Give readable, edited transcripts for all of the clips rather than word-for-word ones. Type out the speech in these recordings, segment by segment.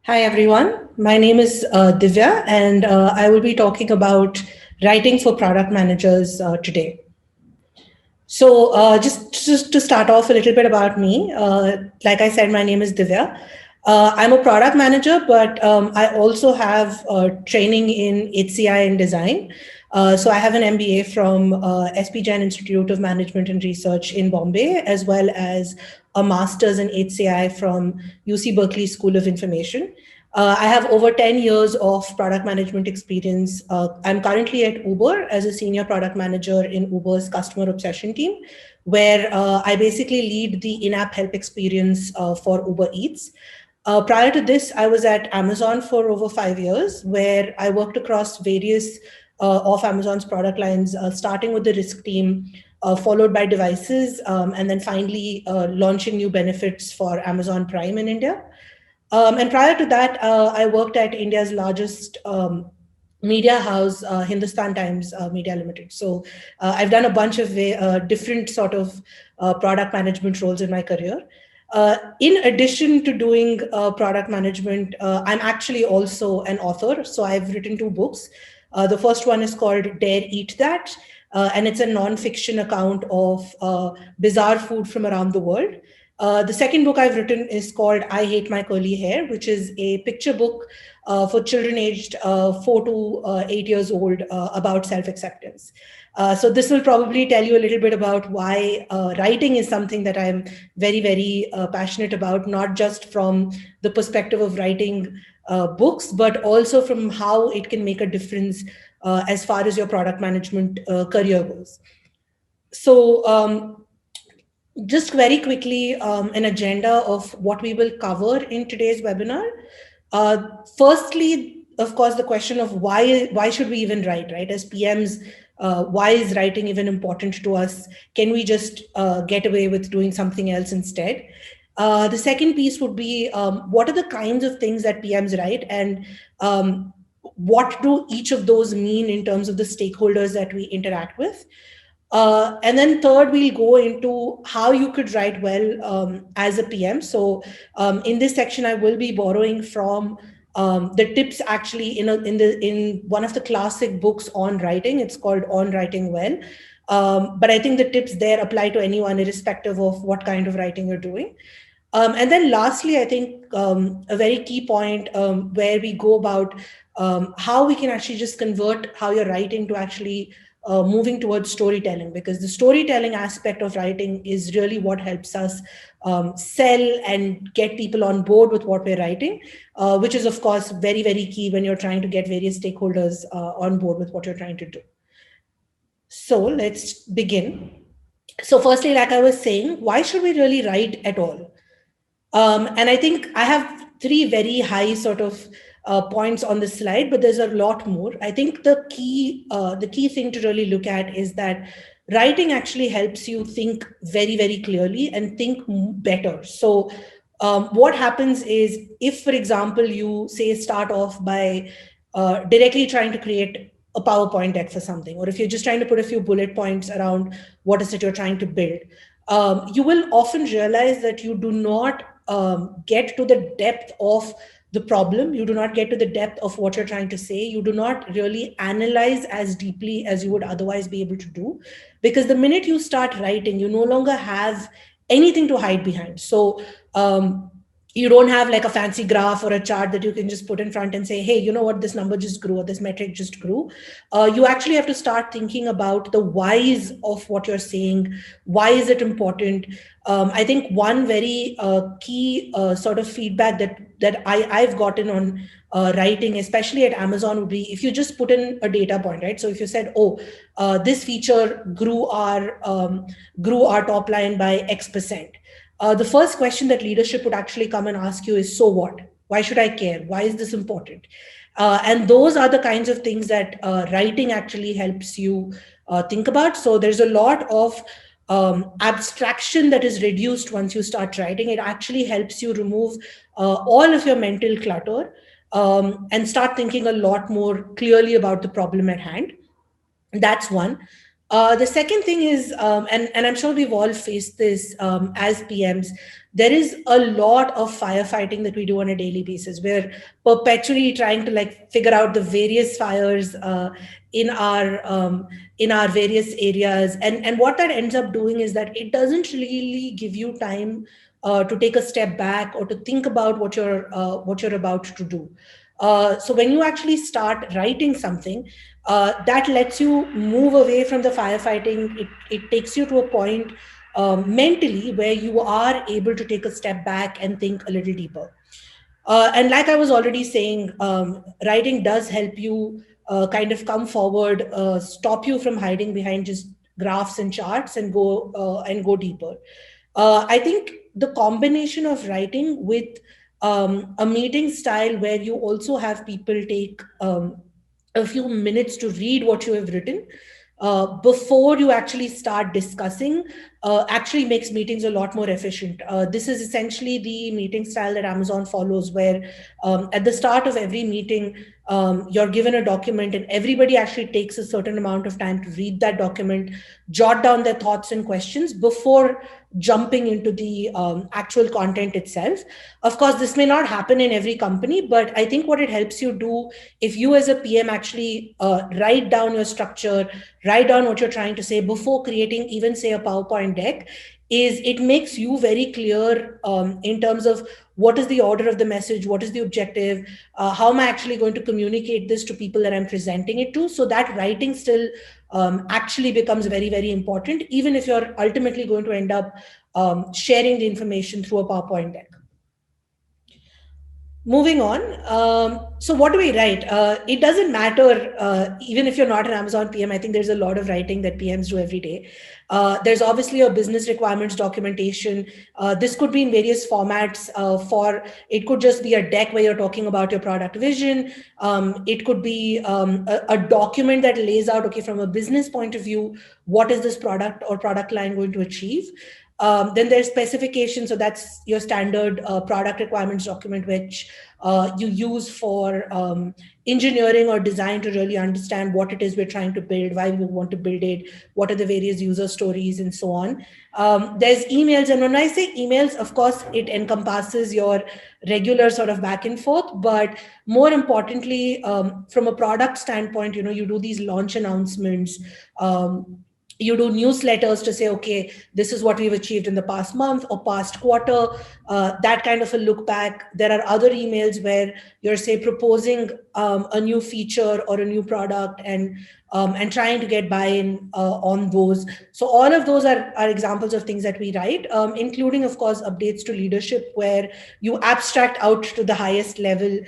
Hi, everyone. My name is Divya, and I will be talking about writing for product managers today. So, just to start off a little bit about me, like I said, my name is Divya. I'm a product manager, but I also have training in HCI and design. So, I have an MBA from SP Jain Institute of Management and Research in Bombay, as well as a master's in HCI from UC Berkeley School of Information. I have over 10 years of product management experience. I'm currently at Uber as a senior product manager in Uber's customer obsession team, where I basically lead the in app help experience for Uber Eats. Prior to this, I was at Amazon for over 5 years, where I worked across various of Amazon's product lines, starting with the risk team, followed by devices, and then finally launching new benefits for Amazon Prime in India. And prior to that, I worked at India's largest media house, Hindustan Times Media Limited. So I've done a bunch of different sort of product management roles in my career. In addition to doing product management, I'm actually also an author. So I've written two books. The first one is called Dare Eat That, and it's a non-fiction account of bizarre food from around the world. The second book I've written is called I Hate My Curly Hair, which is a picture book for children aged 4 to 8 years old about self acceptance. So, this will probably tell you a little bit about why writing is something that I'm very, very passionate about, not just from the perspective of writing books, but also from how it can make a difference as far as your product management career goes. So, just very quickly, an agenda of what we will cover in today's webinar. Firstly, of course, the question of why should we even write, right? As PMs, why is writing even important to us? Can we just get away with doing something else instead? The second piece would be what are the kinds of things that PMs write, and what do each of those mean in terms of the stakeholders that we interact with? And then third, we'll go into how you could write well as a PM. So in this section, I will be borrowing from the tips actually in one of the classic books on writing. It's called On Writing Well. But I think the tips there apply to anyone, irrespective of what kind of writing you're doing. And then lastly, I think a very key point where we go about how we can actually just convert how you're writing to actually moving towards storytelling, because the storytelling aspect of writing is really what helps us sell and get people on board with what we're writing, which is, of course, very, very key when you're trying to get various stakeholders on board with what you're trying to do. So let's begin. So firstly, like I was saying, why should we really write at all? And I think I have three very high sort of points on the slide, but there's a lot more. I think the key thing to really look at is that writing actually helps you think very, very clearly and think better. So what happens is, if, for example, you say start off by directly trying to create a PowerPoint deck for something, or if you're just trying to put a few bullet points around what is it you're trying to build, you will often realize that you do not get to the depth of the problem. You do not get to the depth of what you're trying to say. You do not really analyze as deeply as you would otherwise be able to do, because the minute you start writing, you no longer have anything to hide behind. So you don't have like a fancy graph or a chart that you can just put in front and say, hey, you know what, this number just grew or this metric just grew. You actually have to start thinking about the whys of what you're saying. Why is it important? I think one very key sort of feedback that I've gotten on writing, especially at Amazon, would be if you just put in a data point, right? So if you said, oh, this feature grew our top line by X%. The first question that leadership would actually come and ask you is, so what? Why should I care? Why is this important? And those are the kinds of things that writing actually helps you think about. So there's a lot of abstraction that is reduced once you start writing. It actually helps you remove all of your mental clutter and start thinking a lot more clearly about the problem at hand. That's one. The second thing is, and I'm sure we've all faced this as PMs, there is a lot of firefighting that we do on a daily basis. We're perpetually trying to like figure out the various fires in our in our various areas, and what that ends up doing is that it doesn't really give you time to take a step back or to think about what you're about to do. So when you actually start writing something, that lets you move away from the firefighting. It takes you to a point mentally where you are able to take a step back and think a little deeper. And like I was already saying, writing does help you kind of come forward, stop you from hiding behind just graphs and charts, and go deeper. I think the combination of writing with a meeting style where you also have people take a few minutes to read what you have written before you actually start discussing actually makes meetings a lot more efficient. This is essentially the meeting style that Amazon follows, where at the start of every meeting, you're given a document and everybody actually takes a certain amount of time to read that document, jot down their thoughts and questions before jumping into the actual content itself. Of course, this may not happen in every company, but I think what it helps you do, if you as a PM actually write down your structure, write down what you're trying to say before creating even say a PowerPoint deck, is it makes you very clear in terms of what is the order of the message, what is the objective, how am I actually going to communicate this to people that I'm presenting it to, so that writing still actually becomes very, very important, even if you're ultimately going to end up sharing the information through a PowerPoint deck. Moving on. So what do we write? It doesn't matter, even if you're not an Amazon PM. I think there's a lot of writing that PMs do every day. There's obviously a business requirements documentation. This could be in various formats. It could just be a deck where you're talking about your product vision. It could be a document that lays out, okay, from a business point of view, what is this product or product line going to achieve? Then there's specifications. So that's your standard product requirements document, which you use for engineering or design to really understand what it is we're trying to build, why we want to build it, what are the various user stories, and so on. There's emails. And when I say emails, of course, it encompasses your regular sort of back and forth. But more importantly, from a product standpoint, you do these launch announcements. You do newsletters to say, okay, this is what we've achieved in the past month or past quarter, that kind of a look back. There are other emails where you're, say, proposing a new feature or a new product, and trying to get buy-in on those. So all of those are examples of things that we write, including, of course, updates to leadership, where you abstract out to the highest level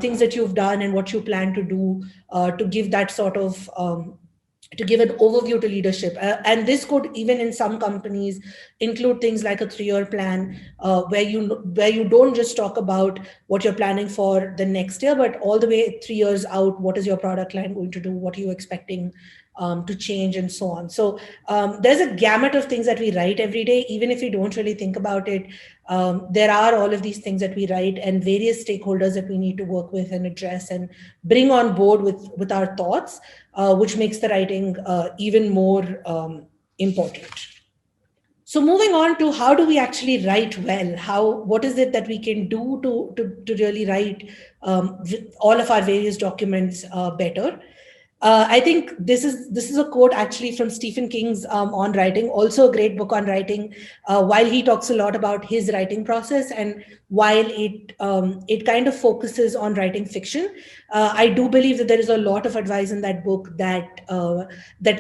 things that you've done and what you plan to do, to give that sort of to give an overview to leadership. And this could, even in some companies, include things like a 3-year plan, where you don't just talk about what you're planning for the next year, but all the way 3 years out, what is your product line going to do, what are you expecting to change, and so on. So there's a gamut of things that we write every day, even if we don't really think about it. There are all of these things that we write, and various stakeholders that we need to work with and address and bring on board with our thoughts, which makes the writing even more important. So moving on to how do we actually write well? What is it that we can do to really write all of our various documents better? I think this is a quote actually from Stephen King's On Writing, also a great book on writing. While he talks a lot about his writing process, and while it kind of focuses on writing fiction, I do believe that there is a lot of advice in that book that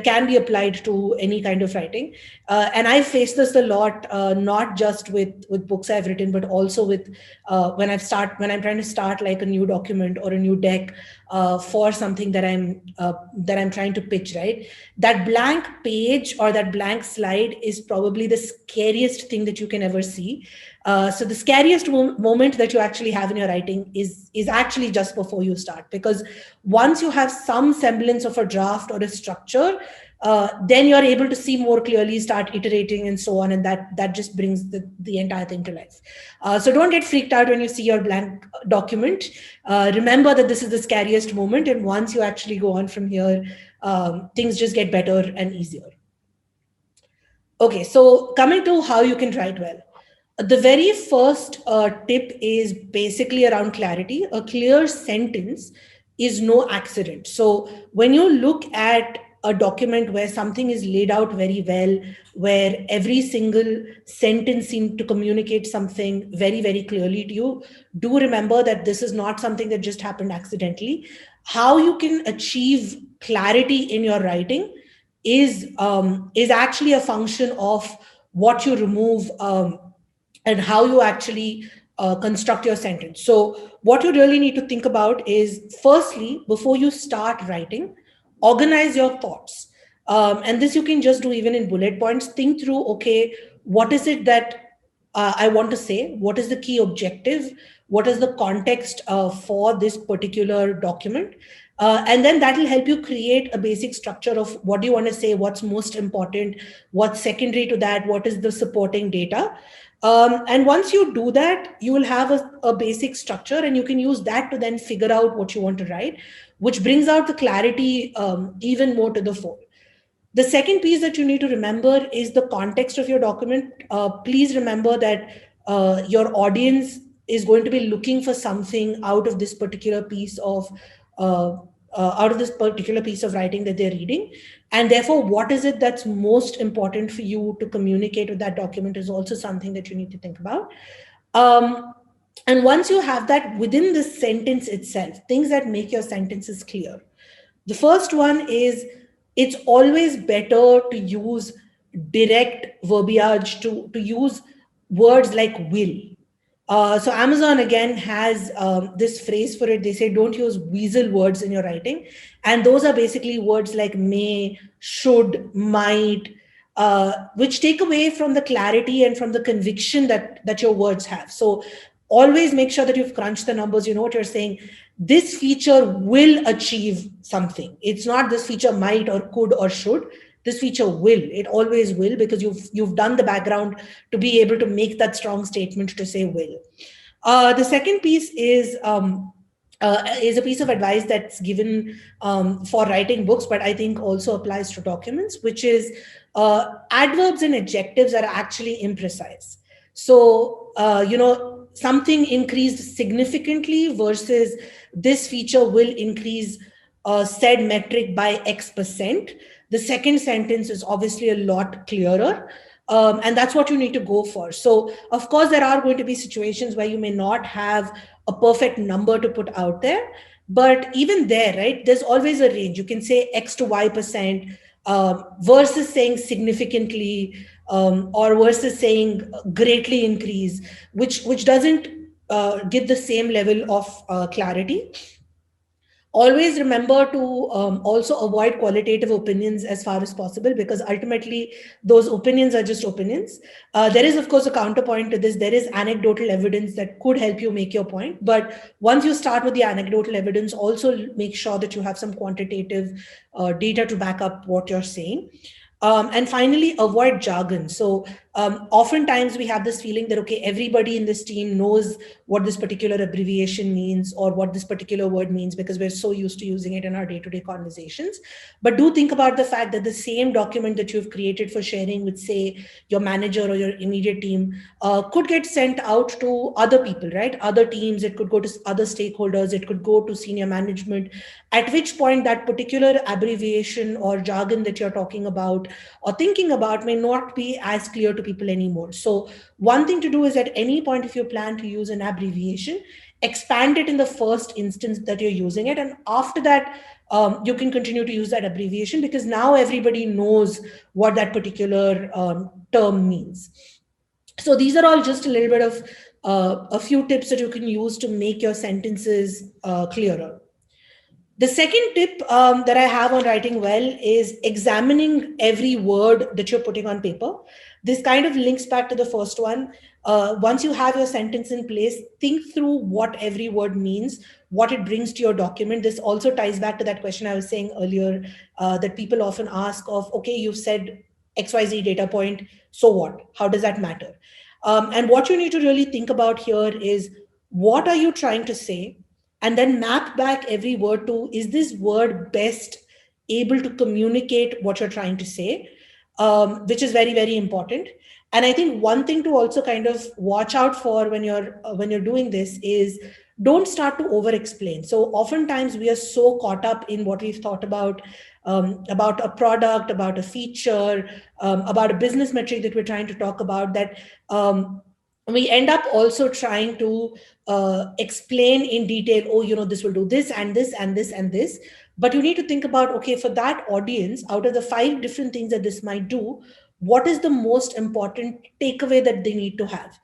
can be applied to any kind of writing. And I've faced this a lot, not just with books I've written, but also with when I'm trying to start like a new document or a new deck for something that I'm trying to pitch. Right, that blank page or that blank slide is probably the scariest thing that you can ever see. So the scariest moment that you actually have in your writing is actually just before you start, because once you have some semblance of a draft or a structure, then you're able to see more clearly, start iterating, and so on, and that just brings the entire thing to life. So don't get freaked out when you see your blank document. Remember that this is the scariest moment, and once you actually go on from here, things just get better and easier. Okay, so coming to how you can write well. The very first tip is basically around clarity. A clear sentence is no accident. So when you look at a document where something is laid out very well, where every single sentence seems to communicate something very, very clearly to you, do remember that this is not something that just happened accidentally. How you can achieve clarity in your writing is actually a function of what you remove, and how you actually construct your sentence. So, what you really need to think about is, firstly, before you start writing, organize your thoughts. And this you can just do even in bullet points. Think through, okay, what is it that I want to say? What is the key objective? What is the context for this particular document? And then that will help you create a basic structure of what do you want to say, what's most important, what's secondary to that, what is the supporting data. And once you do that, you will have a basic structure, and you can use that to then figure out what you want to write, which brings out the clarity even more to the fore. The second piece that you need to remember is the context of your document. Please remember that your audience is going to be looking for something uh, out of this particular piece of writing that they're reading, and therefore, what is it that's most important for you to communicate with that document is also something that you need to think about. Um, and once you have that within the sentence itself, things that make your sentences clear. The first one is, it's always better to use direct verbiage, to use words like will. So Amazon again has this phrase for it. They say don't use weasel words in your writing, and those are basically words like may, should, might, which take away from the clarity and from the conviction that your words have. So always make sure that you've crunched the numbers. You know what you're saying. This feature will achieve something. It's not this feature might or could or should. This feature will. It always will, because you've done the background to be able to make that strong statement to say will. The second piece is a piece of advice that's given for writing books, but I think also applies to documents, which is adverbs and adjectives are actually imprecise. So, something increased significantly versus this feature will increase said metric by X%. The second sentence is obviously a lot clearer. And that's what you need to go for. So, of course, there are going to be situations where you may not have a perfect number to put out there. But even there, right, there's always a range. You can say X to Y%, versus saying significantly, or versus saying greatly increase, which doesn't give the same level of clarity. Always remember to also avoid qualitative opinions as far as possible, because ultimately those opinions are just opinions. There is, of course, a counterpoint to this. There is anecdotal evidence that could help you make your point, but once you start with the anecdotal evidence, also make sure that you have some quantitative data to back up what you're saying. And finally, avoid jargon. So oftentimes we have this feeling that, okay, everybody in this team knows what this particular abbreviation means or what this particular word means, because we're so used to using it in our day-to-day conversations. But do think about the fact that the same document that you've created for sharing with, say, your manager or your immediate team could get sent out to other people, right? Other teams, it could go to other stakeholders, it could go to senior management, at which point that particular abbreviation or jargon that you're talking about or thinking about may not be as clear to people anymore. So one thing to do is, at any point, if you plan to use an abbreviation, expand it in the first instance that you're using it. And after that, you can continue to use that abbreviation, because now everybody knows what that particular term means. So these are all just a little bit of a few tips that you can use to make your sentences clearer. The second tip that I have on writing well is examining every word that you're putting on paper. This kind of links back to the first one. Once you have your sentence in place, think through what every word means, what it brings to your document. This also ties back to that question I was saying earlier, that people often ask of, okay, you've said XYZ data point, so what? How does that matter? And what you need to really think about here is, what are you trying to say? And then map back every word to, is this word best able to communicate what you're trying to say, which is very, very important. And I think one thing to also kind of watch out for when you're doing this is, don't start to over explain. So oftentimes we are so caught up in what we've thought about a product, about a feature, about a business metric that we're trying to talk about, that we end up also trying to explain in detail, oh, this will do this and this and this and this. But you need to think about, okay, for that audience, out of the five different things that this might do, what is the most important takeaway that they need to have?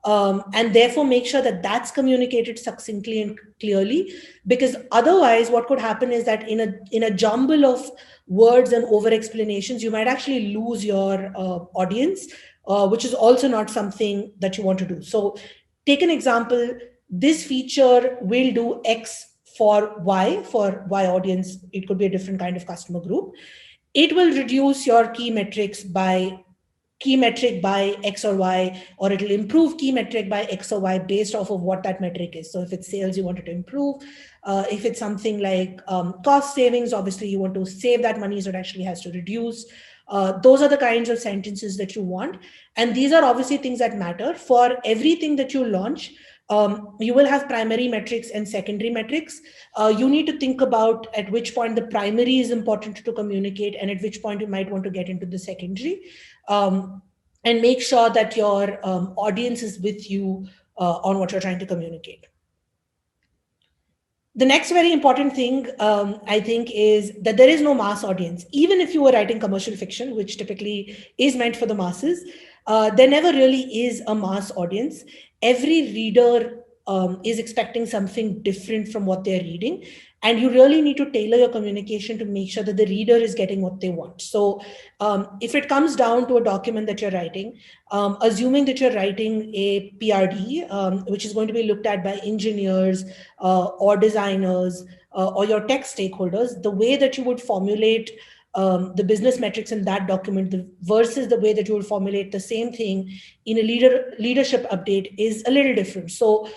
And therefore make sure that that's communicated succinctly and clearly, because otherwise what could happen is that in a jumble of words and over explanations, you might actually lose your audience, which is also not something that you want to do. So take an example: this feature will do X for Y. For Y audience, it could be a different kind of customer group. It will reduce your key metric by X or Y, or it'll improve key metric by X or Y based off of what that metric is. So if it's sales, you want it to improve. If it's something like cost savings, obviously you want to save that money, so it actually has to reduce. Those are the kinds of sentences that you want. And these are obviously things that matter. For everything that you launch, you will have primary metrics and secondary metrics. You need to think about at which point the primary is important to communicate, and at which point you might want to get into the secondary, and make sure that your audience is with you on what you're trying to communicate. The next very important thing, I think, is that there is no mass audience. Even if you were writing commercial fiction, which typically is meant for the masses, there never really is a mass audience. Every reader is expecting something different from what they're reading. And you really need to tailor your communication to make sure that the reader is getting what they want. So if it comes down to a document that you're writing, assuming that you're writing a PRD, which is going to be looked at by engineers or designers or your tech stakeholders, the way that you would formulate the business metrics in that document versus the way that you will formulate the same thing in a leadership update is a little different. So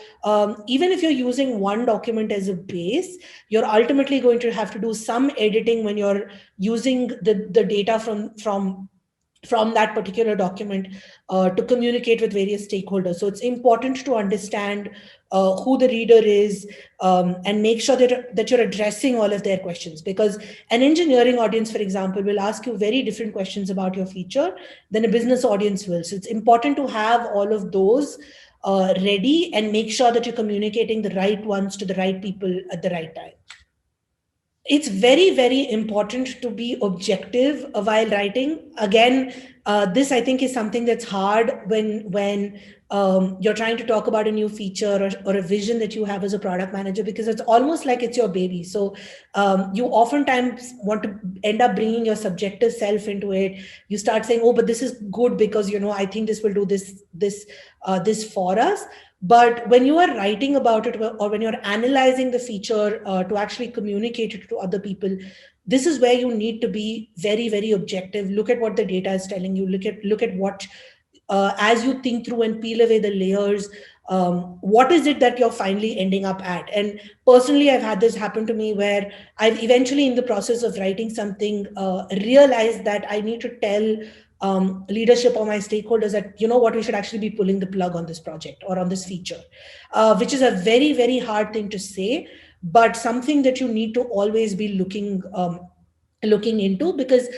even if you're using one document as a base, you're ultimately going to have to do some editing when you're using the data from that particular document to communicate with various stakeholders. So it's important to understand who the reader is, and make sure that you're addressing all of their questions, because an engineering audience, for example, will ask you very different questions about your feature than a business audience will. So it's important to have all of those ready and make sure that you're communicating the right ones to the right people at the right time. It's very, very important to be objective while writing. Again, this I think is something that's hard when you're trying to talk about a new feature or a vision that you have as a product manager, because it's almost like it's your baby. So you oftentimes want to end up bringing your subjective self into it. You start saying, oh, but this is good because I think this will do this for us. But when you are writing about it, or when you're analyzing the feature to actually communicate it to other people, this is where you need to be very, very objective. Look at what the data is telling you. Look at what, as you think through and peel away the layers, what is it that you're finally ending up at? And personally, I've had this happen to me where I've eventually, in the process of writing something, realized that I need to tell leadership or my stakeholders that, what, we should actually be pulling the plug on this project or on this feature, which is a very, very hard thing to say, but something that you need to always be looking into, because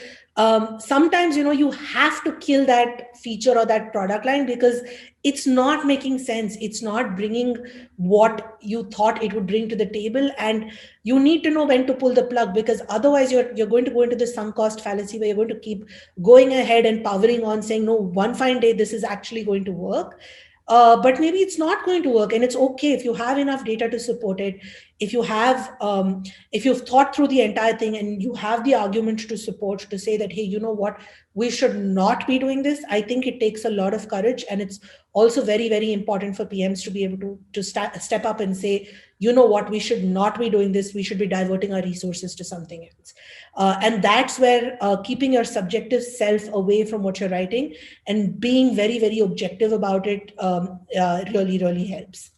sometimes you have to kill that feature or that product line because it's not making sense. It's not bringing what you thought it would bring to the table, and you need to know when to pull the plug, because otherwise you're going to go into the sunk cost fallacy, where you're going to keep going ahead and powering on, saying, no, one fine day this is actually going to work. But maybe it's not going to work, and it's okay if you have enough data to support it. If you've thought through the entire thing and you have the argument to support, to say that, hey, you know what, we should not be doing this. I think it takes a lot of courage, and it's also very, very important for PMs to be able to step up and say, you know what, we should not be doing this. We should be diverting our resources to something else. And that's where keeping your subjective self away from what you're writing and being very, very objective about it really, really helps.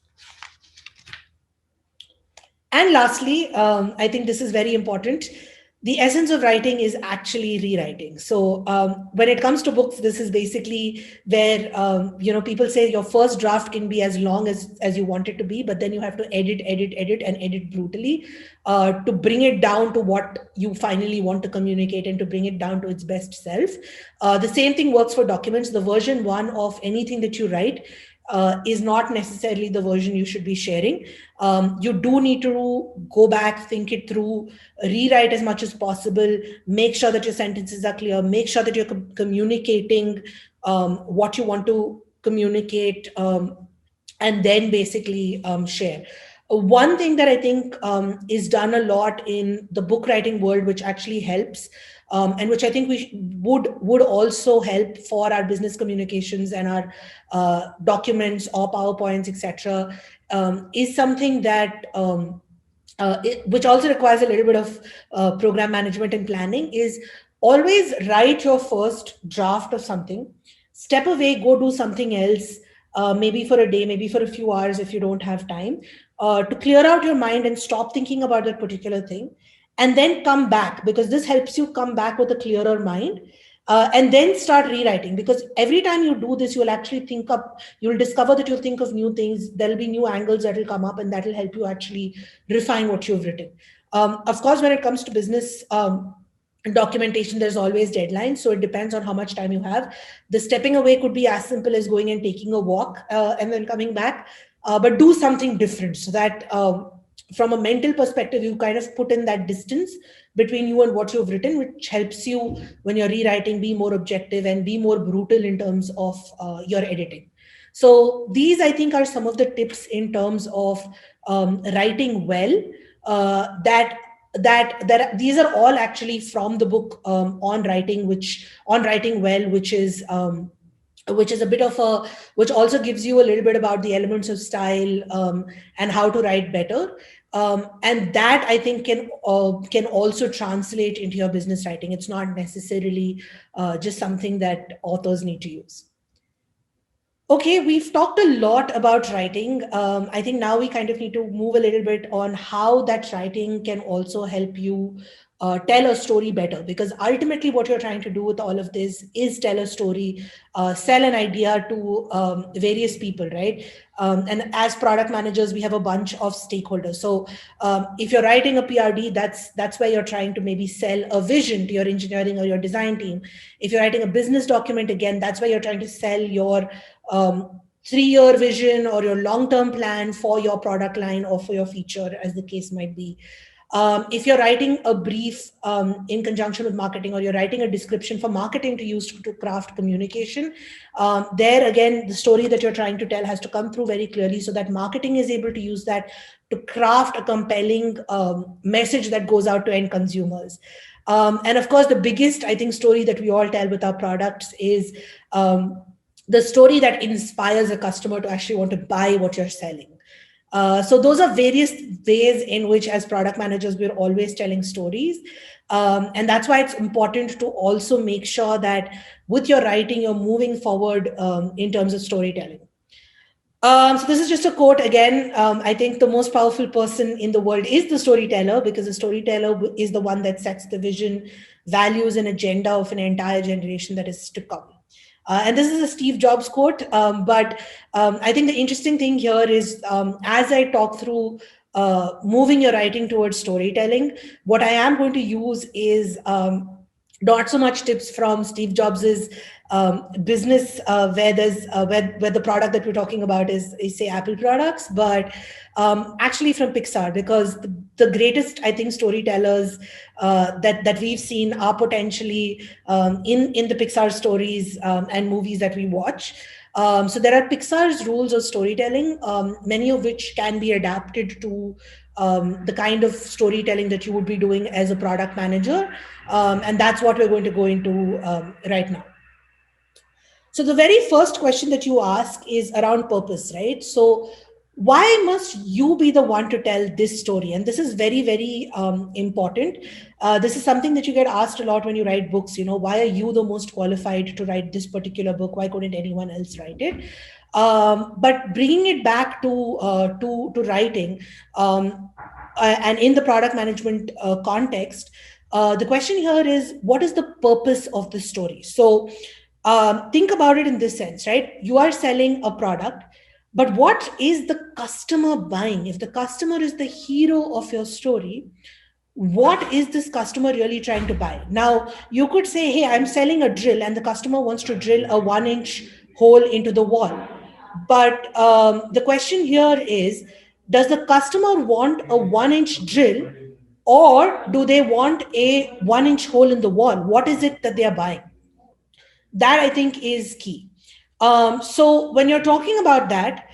And lastly, I think this is very important. The essence of writing is actually rewriting. So when it comes to books, this is basically where people say your first draft can be as long as you want it to be, but then you have to edit and edit brutally to bring it down to what you finally want to communicate and to bring it down to its best self. The same thing works for documents. The version one of anything that you write is not necessarily the version you should be sharing. You do need to go back, think it through, rewrite as much as possible, make sure that your sentences are clear, make sure that you're communicating what you want to communicate, and then basically share. One thing that I think is done a lot in the book writing world, which actually helps, and which I think would also help for our business communications and our documents or PowerPoints, etc., is something that which also requires a little bit of program management and planning, is always write your first draft of something, step away, go do something else, maybe for a day, maybe for a few hours if you don't have time, to clear out your mind and stop thinking about that particular thing, and then come back, because this helps you come back with a clearer mind. And then start rewriting, because every time you do this, you'll actually you'll discover that you'll think of new things, there'll be new angles that will come up, and that will help you actually refine what you've written. Of course, when it comes to business documentation, there's always deadlines, so it depends on how much time you have. The stepping away could be as simple as going and taking a walk and then coming back, but do something different, so that from a mental perspective, you kind of put in that distance between you and what you've written, which helps you, when you're rewriting, be more objective and be more brutal in terms of your editing. So these, I think, are some of the tips in terms of writing well. That these are all actually from the book on writing, which on writing well, which is a bit of a, which also gives you a little bit about the elements of style, and how to write better. And that, I think, can also translate into your business writing. It's not necessarily just something that authors need to use. Okay, we've talked a lot about writing. I think now we kind of need to move a little bit on how that writing can also help you tell a story better. Because ultimately, what you're trying to do with all of this is tell a story, sell an idea to various people, right? And as product managers, we have a bunch of stakeholders. So if you're writing a PRD, that's where you're trying to maybe sell a vision to your engineering or your design team. If you're writing a business document, again, that's where you're trying to sell your 3-year vision or your long-term plan for your product line or for your feature, as the case might be. If you're writing a brief in conjunction with marketing, or you're writing a description for marketing to use to craft communication, there again, the story that you're trying to tell has to come through very clearly, so that marketing is able to use that to craft a compelling message that goes out to end consumers. And of course, the biggest, I think, story that we all tell with our products is the story that inspires a customer to actually want to buy what you're selling. So those are various ways in which, as product managers, we're always telling stories. And that's why it's important to also make sure that with your writing, you're moving forward in terms of storytelling. So this is just a quote again. I think the most powerful person in the world is the storyteller, because the storyteller is the one that sets the vision, values, and agenda of an entire generation that is to come. And this is a Steve Jobs quote, but I think the interesting thing here is, as I talk through moving your writing towards storytelling, what I am going to use is not so much tips from Steve Jobs's business, where there's where the product that we're talking about is say Apple products, but actually from Pixar, because the greatest, I think, storytellers that we've seen are potentially in the Pixar stories and movies that we watch. So there are Pixar's rules of storytelling, many of which can be adapted to the kind of storytelling that you would be doing as a product manager. And that's what we're going to go into right now. So the very first question that you ask is around purpose, right? So why must you be the one to tell this story? And this is very, very important. This is something that you get asked a lot when you write books. You know, why are you the most qualified to write this particular book? Why couldn't anyone else write it? But bringing it back to writing, and in the product management context, The question here is, what is the purpose of the story? So think about it in this sense, right? You are selling a product, but what is the customer buying? If the customer is the hero of your story, what is this customer really trying to buy? Now, you could say, hey, I'm selling a drill, and the customer wants to drill a 1 inch hole into the wall. But the question here is, does the customer want a 1 inch drill, or do they want a 1 inch hole in the wall? What is it that they are buying? That I think is key. So when you're talking about that,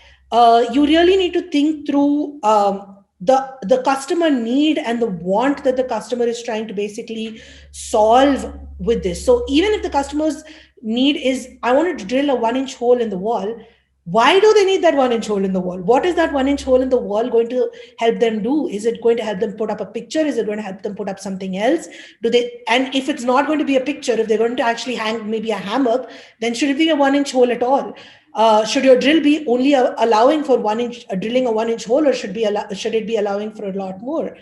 you really need to think through the customer need and the want that the customer is trying to basically solve with this. So even if the customer's need is, I wanted to drill a 1 inch hole in the wall, why do they need that 1 inch hole in the wall? What is that 1 inch hole in the wall going to help them do? Is it going to help them put up a picture? Is it going to help them put up something else? Do they, and if it's not going to be a picture, if they're going to actually hang maybe a hammock, then should it be a 1 inch hole at all? Should your drill be only allowing for 1 inch, drilling a 1 inch hole, or should it be allowing for a lot more?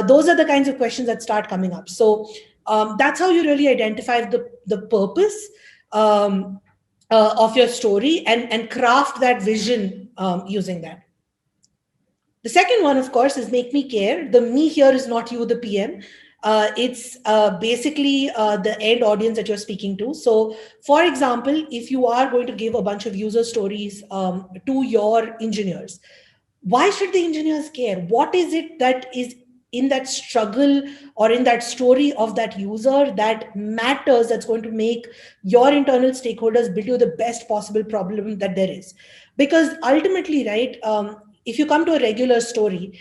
Those are the kinds of questions that start coming up. So that's how you really identify the purpose of your story, and craft that vision using that. The second one, of course, is make me care. The me here is not you, the PM. It's basically the end audience that you're speaking to. So, for example, if you are going to give a bunch of user stories to your engineers, why should the engineers care? What is it that is in that struggle or in that story of that user that matters, that's going to make your internal stakeholders build you the best possible problem that there is? Because ultimately, right, if you come to a regular story,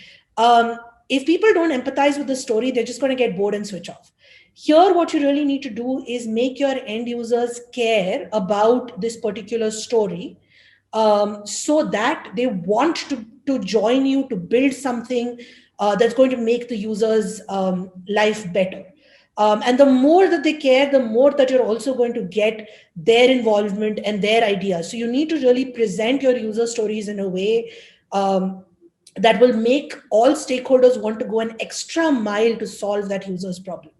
if people don't empathize with the story, they're just going to get bored and switch off. Here, what you really need to do is make your end users care about this particular story, so that they want to join you to build something that's going to make the user's life better. And the more that they care, the more that you're also going to get their involvement and their ideas. So you need to really present your user stories in a way that will make all stakeholders want to go an extra mile to solve that user's problem.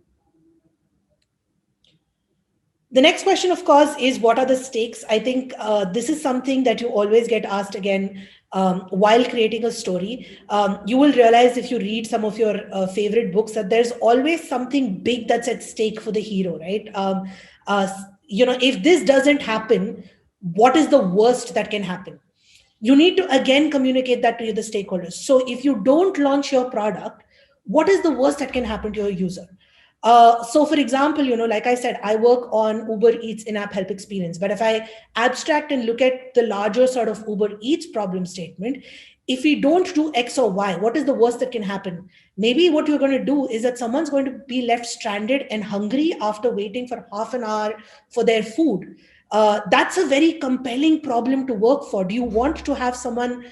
The next question, of course, is what are the stakes? I think this is something that you always get asked again while creating a story. You will realize if you read some of your favorite books that there's always something big that's at stake for the hero, right? Uh, if this doesn't happen, what is the worst that can happen? You need to again communicate that to the stakeholders. So if you don't launch your product, what is the worst that can happen to your user? So for example, like I said, I work on Uber Eats in-app help experience. But if I abstract and look at the larger sort of Uber Eats problem statement, if we don't do X or Y, what is the worst that can happen? Maybe what you're going to do is that someone's going to be left stranded and hungry after waiting for half an hour for their food. That's a very compelling problem to work for. Do you want to have someone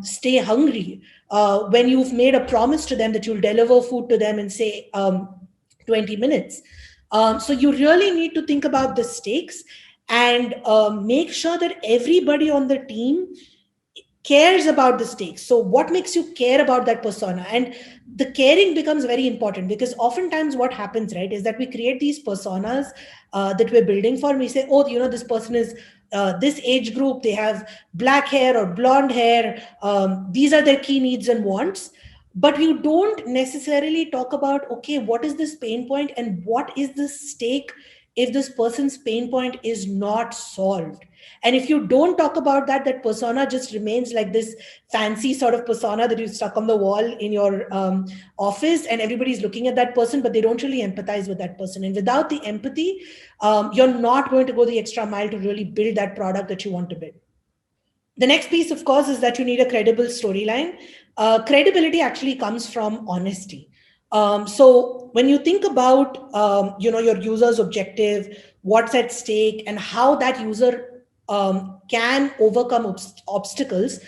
stay hungry when you've made a promise to them that you'll deliver food to them in, say, 20 minutes? So you really need to think about the stakes and make sure that everybody on the team cares about the stakes. So what makes you care about that persona? And the caring becomes very important, because oftentimes what happens, right, is that we create these personas that we're building for. We say, oh, this person is this age group, they have black hair or blonde hair. These are their key needs and wants. But you don't necessarily talk about, okay, what is this pain point and what is the stake if this person's pain point is not solved? And if you don't talk about that, that persona just remains like this fancy sort of persona that you stuck on the wall in your office, and everybody's looking at that person, but they don't really empathize with that person. And without the empathy, you're not going to go the extra mile to really build that product that you want to build. The next piece, of course, is that you need a credible storyline. Credibility actually comes from honesty. So when you think about your user's objective, what's at stake, and how that user can overcome obstacles,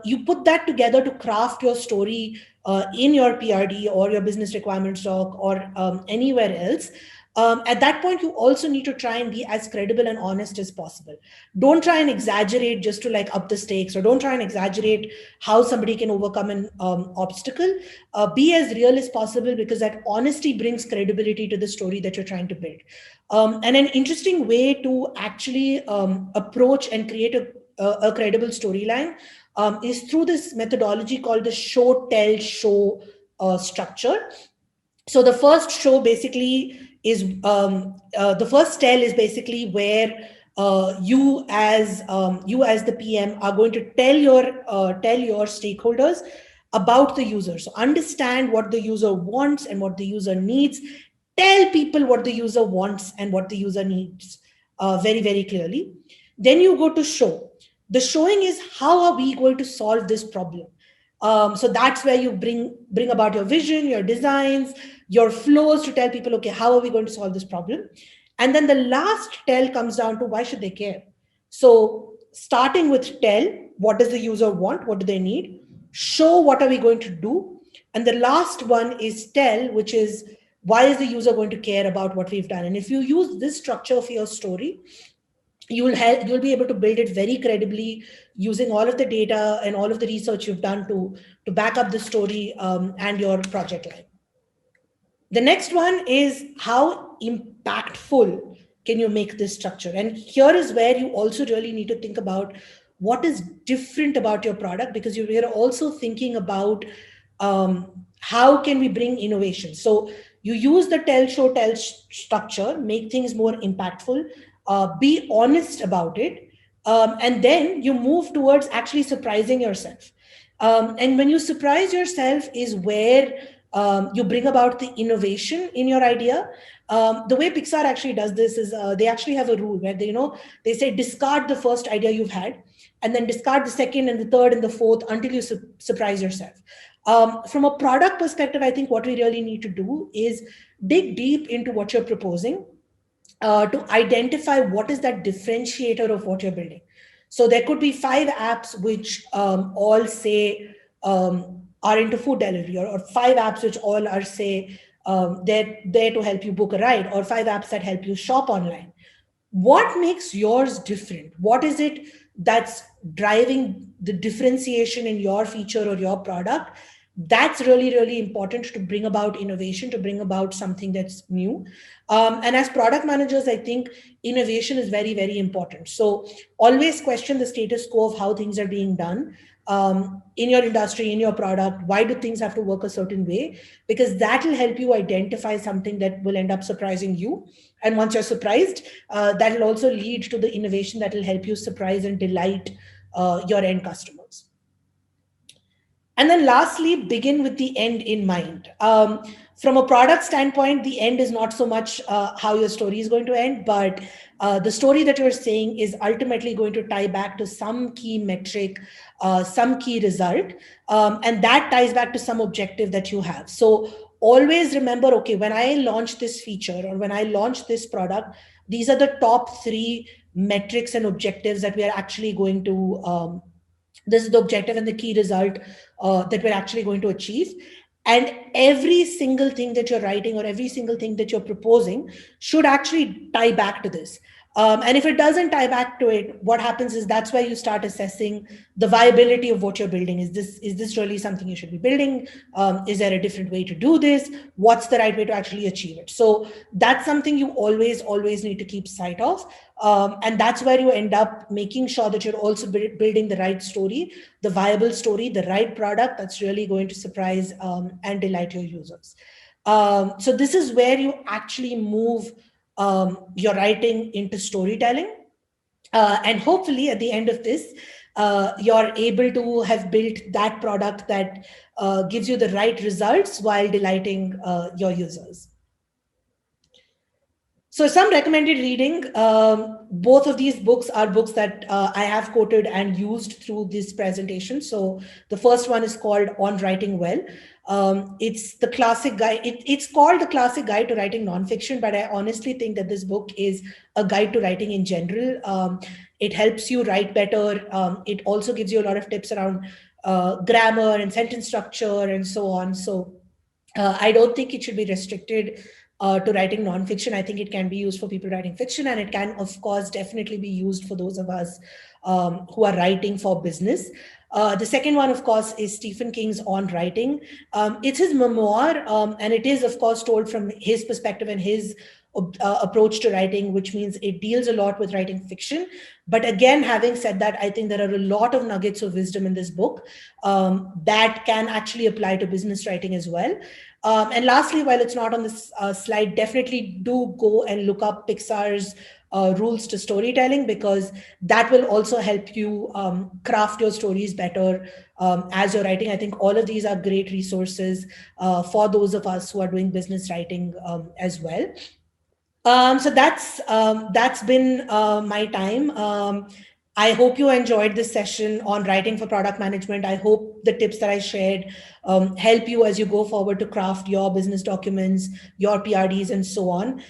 you put that together to craft your story in your PRD or your business requirements doc or anywhere else. At that point, you also need to try and be as credible and honest as possible. Don't try and exaggerate just to like up the stakes, or don't try and exaggerate how somebody can overcome an obstacle. Be as real as possible, because that honesty brings credibility to the story that you're trying to build. And an interesting way to actually approach and create a credible storyline is through this methodology called the show, tell, show structure. So the first show basically is the first tell is basically where you as the PM are going to tell your stakeholders about the user. So understand what the user wants and what the user needs. Tell people what the user wants and what the user needs very, very clearly. Then you go to show. The showing is, how are we going to solve this problem? So that's where you bring about your vision, your designs, your flows to tell people, okay, how are we going to solve this problem? And then the last tell comes down to, why should they care? So starting with tell, what does the user want? What do they need? Show, what are we going to do? And the last one is tell, which is, why is the user going to care about what we've done? And if you use this structure for your story, you'll be able to build it very credibly, using all of the data and all of the research you've done to back up the story and your project line. The next one is, how impactful can you make this structure? And here is where you also really need to think about what is different about your product, because you are also thinking about how can we bring innovation. So you use the tell, show, tell structure, make things more impactful, be honest about it, and then you move towards actually surprising yourself. And when you surprise yourself is where you bring about the innovation in your idea. The way Pixar actually does this is they actually have a rule where they say, discard the first idea you've had, and then discard the second and the third and the fourth until you surprise yourself. From a product perspective, I think what we really need to do is dig deep into what you're proposing, to identify what is that differentiator of what you're building. So there could be 5 apps which all say are into food delivery, or 5 apps which all are say they're there to help you book a ride, or 5 apps that help you shop online. What makes yours different? What is it that's driving the differentiation in your feature or your product? That's really, really important to bring about innovation, to bring about something that's new. And as product managers, I think innovation is very, very important. So always question the status quo of how things are being done in your industry, in your product. Why do things have to work a certain way? Because that will help you identify something that will end up surprising you. And once you're surprised, that will also lead to the innovation that will help you surprise and delight your end customers. And then lastly, begin with the end in mind. From a product standpoint, the end is not so much how your story is going to end, but the story that you're saying is ultimately going to tie back to some key metric, some key result, and that ties back to some objective that you have. So always remember, okay, when I launch this feature or when I launch this product, these are the top 3 metrics and objectives that we are actually going to this is the objective and the key result that we're actually going to achieve. And every single thing that you're writing or every single thing that you're proposing should actually tie back to this. And if it doesn't tie back to it, what happens is that's where you start assessing the viability of what you're building. Is this really something you should be building? Is there a different way to do this? What's the right way to actually achieve it? So that's something you always need to keep sight of. And that's where you end up making sure that you're also building the right story, the viable story, the right product that's really going to surprise and delight your users. So this is where you actually move your writing into storytelling. And hopefully at the end of this, you're able to have built that product that gives you the right results while delighting your users. So some recommended reading, both of these books are books that I have quoted and used through this presentation. So the first one is called On Writing Well. It's the classic guide. It's called the classic guide to writing nonfiction, but I honestly think that this book is a guide to writing in general. It helps you write better. It also gives you a lot of tips around grammar and sentence structure and so on. So I don't think it should be restricted to writing nonfiction. I think it can be used for people writing fiction, and it can, of course, definitely be used for those of us who are writing for business. The second one, of course, is Stephen King's On Writing. It's his memoir, and it is, of course, told from his perspective and his approach to writing, which means it deals a lot with writing fiction. But again, having said that, I think there are a lot of nuggets of wisdom in this book that can actually apply to business writing as well. And lastly, while it's not on this slide, definitely do go and look up Pixar's rules to storytelling, because that will also help you craft your stories better as you're writing. I think all of these are great resources for those of us who are doing business writing as well. So that's been my time. I hope you enjoyed this session on writing for product management. I hope the tips that I shared help you as you go forward to craft your business documents, your PRDs, and so on.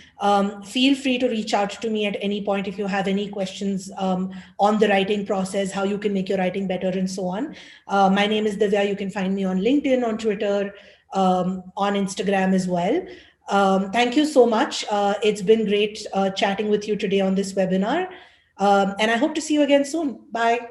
Feel free to reach out to me at any point if you have any questions on the writing process, how you can make your writing better, and so on. My name is Divya. You can find me on LinkedIn, on Twitter, on Instagram as well. Thank you so much. It's been great chatting with you today on this webinar. And I hope to see you again soon. Bye.